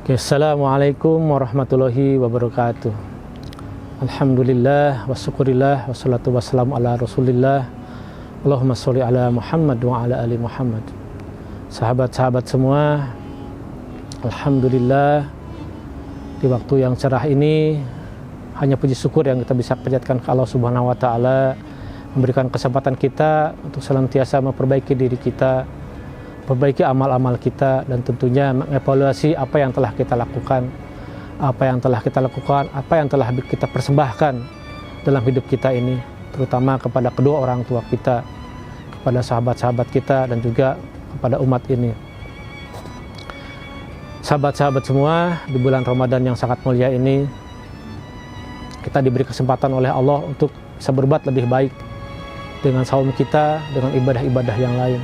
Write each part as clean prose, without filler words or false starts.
Assalamualaikum warahmatullahi wabarakatuh. Alhamdulillah wassyukurillah wassalatu wassalamu ala rasulillah. Allahumma sholli ala Muhammad wa ala ali Muhammad. Sahabat-sahabat semua, alhamdulillah di waktu yang cerah ini hanya puji syukur yang kita bisa panjatkan ke Allah Subhanahu wa taala, memberikan kesempatan kita untuk senantiasa memperbaiki diri kita, perbaiki amal-amal kita, dan tentunya mengevaluasi apa yang telah kita lakukan, apa yang telah kita persembahkan dalam hidup kita ini, terutama kepada kedua orang tua kita, kepada sahabat-sahabat kita, dan juga kepada umat ini. Sahabat-sahabat semua, di bulan Ramadan yang sangat mulia ini, kita diberi kesempatan oleh Allah untuk bisa berbuat lebih baik dengan saum kita, dengan ibadah-ibadah yang lain.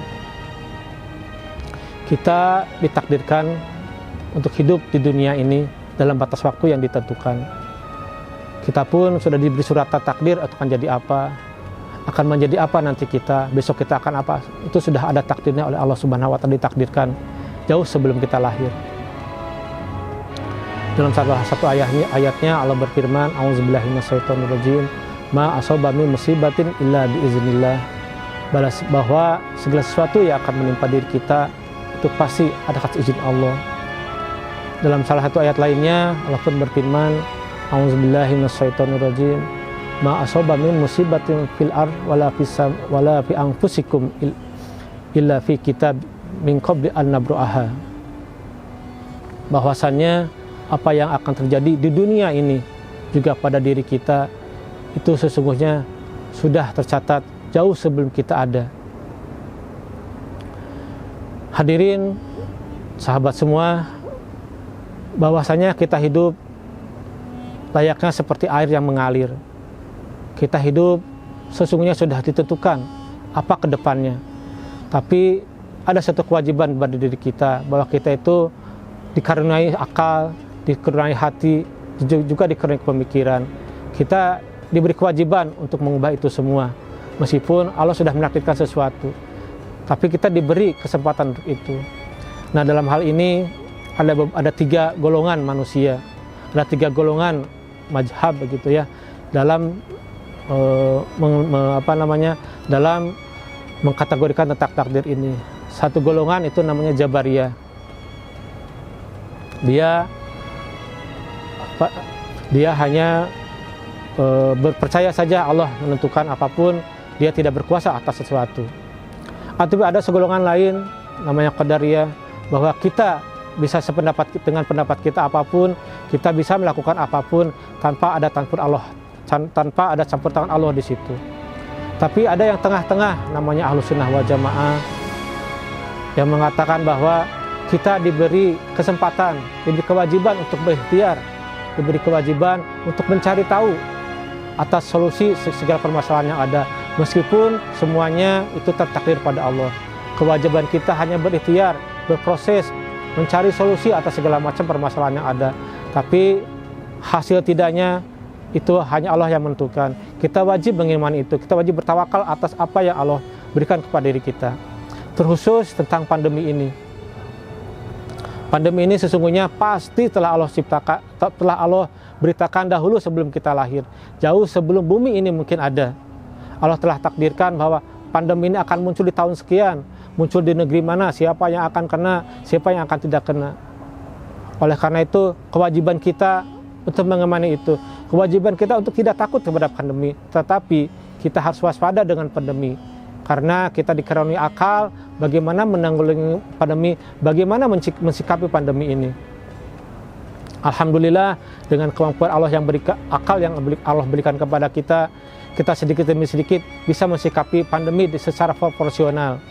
Kita ditakdirkan untuk hidup di dunia ini dalam batas waktu yang ditentukan. Kita pun sudah diberi surat takdir akan jadi apa, akan menjadi apa nanti kita, besok kita akan apa. Itu sudah ada takdirnya oleh Allah Subhanahu wa taala, ditakdirkan jauh sebelum kita lahir. Dalam salah satu ayatnya Allah berfirman, A'udzubillahi minasyaitonirrajim, ma asaba min musibatin illa biiznillah. Bahwa segala sesuatu yang akan menimpa diri kita itu pasti ada atas izin Allah. Dalam salah satu ayat lainnya Allah pun berfirman, A'udzubillahi minasyaitonirrajim, ma asaba min musibatin fil ard wala fi anfusikum illa fi kitab min qabli an nabru'aha. Bahwasannya apa yang akan terjadi di dunia ini juga pada diri kita itu sesungguhnya sudah tercatat jauh sebelum kita ada. Hadirin sahabat semua, bahwasanya kita hidup layaknya seperti air yang mengalir. Kita hidup sesungguhnya sudah ditentukan apa ke depannya. Tapi ada satu kewajiban pada diri kita, bahwa kita itu dikaruniai akal, dikaruniai hati, juga dikaruniai pemikiran. Kita diberi kewajiban untuk mengubah itu semua. Meskipun Allah sudah menakdirkan sesuatu, tapi kita diberi kesempatan untuk itu. Nah, dalam hal ini ada tiga golongan manusia, ada tiga golongan mazhab begitu ya, dalam dalam mengkategorikan tentang takdir ini. Satu golongan itu namanya Jabariyah. Dia hanya berpercaya saja Allah menentukan apapun, dia tidak berkuasa atas sesuatu. Atau ada segolongan lain namanya Qadariyah, bahwa kita bisa sependapat dengan pendapat kita apapun, kita bisa melakukan apapun tanpa ada campur tangan Allah di situ. Tapi ada yang tengah-tengah namanya Ahlus Sunnah wal Jamaah, yang mengatakan bahwa kita diberi kesempatan, diberi kewajiban untuk berikhtiar, diberi kewajiban untuk mencari tahu atas solusi segala permasalahan yang ada. Meskipun semuanya itu tertakdir pada Allah, kewajiban kita hanya berikhtiar, berproses, mencari solusi atas segala macam permasalahan yang ada. Tapi hasil tidaknya itu hanya Allah yang menentukan. Kita wajib mengimani itu, kita wajib bertawakal atas apa yang Allah berikan kepada diri kita. Terkhusus tentang pandemi ini. Pandemi ini sesungguhnya pasti telah Allah ciptakan, telah Allah beritakan dahulu sebelum kita lahir, jauh sebelum bumi ini mungkin ada. Allah telah takdirkan bahwa pandemi ini akan muncul di tahun sekian, muncul di negeri mana, siapa yang akan kena, siapa yang akan tidak kena. Oleh karena itu, kewajiban kita untuk mengimani itu, kewajiban kita untuk tidak takut kepada pandemi, tetapi kita harus waspada dengan pandemi. Karena kita dikaruniai akal, bagaimana menanggulangi pandemi, bagaimana mensikapi pandemi ini. Alhamdulillah, dengan kemampuan Allah yang berikan, akal yang Allah berikan kepada kita, kita sedikit demi sedikit bisa mensikapi pandemi secara proporsional.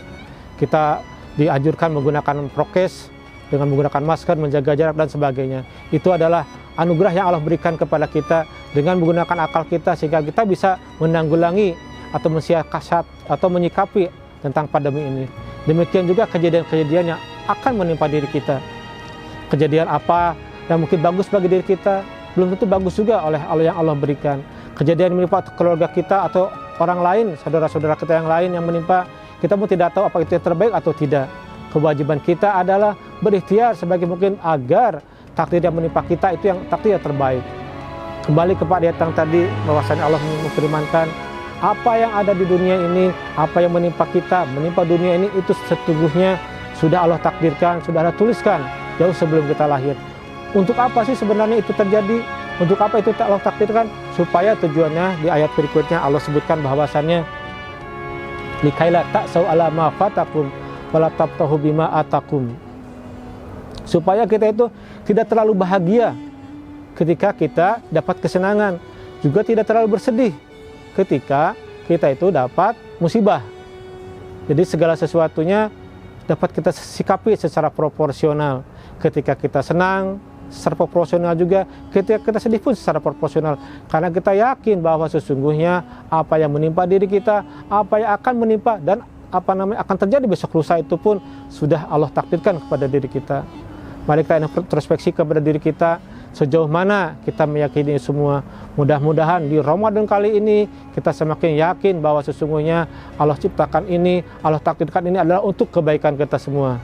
Kita dianjurkan menggunakan prokes, dengan menggunakan masker, menjaga jarak dan sebagainya. Itu adalah anugerah yang Allah berikan kepada kita dengan menggunakan akal kita, sehingga kita bisa menanggulangi atau mensiasat atau menyikapi tentang pandemi ini. Demikian juga kejadian-kejadian yang akan menimpa diri kita. Kejadian apa yang mungkin bagus bagi diri kita, belum tentu bagus juga oleh Allah yang Allah berikan. Kejadian menimpa keluarga kita atau orang lain, saudara-saudara kita yang lain yang menimpa, kita pun tidak tahu apa itu yang terbaik atau tidak. Kewajiban kita adalah berikhtiar sebagai mungkin agar takdir yang menimpa kita itu yang takdir yang terbaik. Kembali kepada ayat yang tadi, bahwasanya Allah memfirmankan, apa yang ada di dunia ini, apa yang menimpa kita, menimpa dunia ini, itu sesungguhnya sudah Allah takdirkan, sudah Allah tuliskan jauh sebelum kita lahir. Untuk apa sih sebenarnya itu terjadi? Untuk apa itu Allah takdirkan? Supaya tujuannya di ayat berikutnya Allah sebutkan bahwasannya likaila ta'sau ala ma fatakum wala tabtahu bima atakum. Supaya kita itu tidak terlalu bahagia ketika kita dapat kesenangan, juga tidak terlalu bersedih ketika kita itu dapat musibah. Jadi segala sesuatunya dapat kita sikapi secara proporsional. Ketika kita senang, secara proporsional juga. Ketika kita sedih pun secara proporsional. Karena kita yakin bahwa sesungguhnya apa yang menimpa diri kita, apa yang akan menimpa dan akan terjadi besok lusa itu pun sudah Allah takdirkan kepada diri kita. Mari kita introspeksi kepada diri kita. Sejauh mana kita meyakini semua. Mudah-mudahan di Ramadan kali ini kita semakin yakin bahwa sesungguhnya Allah ciptakan ini, Allah takdirkan ini adalah untuk kebaikan kita semua.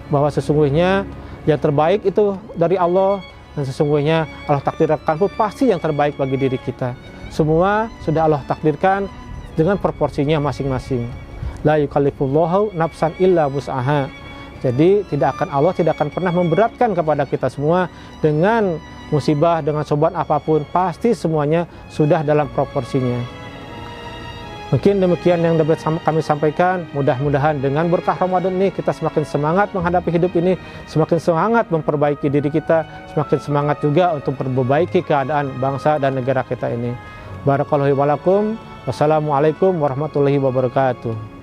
Bahwa sesungguhnya yang terbaik itu dari Allah, dan sesungguhnya Allah takdirkan pun pasti yang terbaik bagi diri kita. Semua sudah Allah takdirkan dengan proporsinya masing-masing. La yukallifullahu nafsan illa wus'aha. Jadi Allah tidak akan pernah memberatkan kepada kita semua dengan musibah, dengan cobaan apapun, pasti semuanya sudah dalam proporsinya. Mungkin demikian yang dapat kami sampaikan. Mudah-mudahan dengan berkah Ramadan ini kita semakin semangat menghadapi hidup ini, semakin semangat memperbaiki diri kita, semakin semangat juga untuk memperbaiki keadaan bangsa dan negara kita ini. Barakallahu walakum. Wassalamualaikum warahmatullahi wabarakatuh.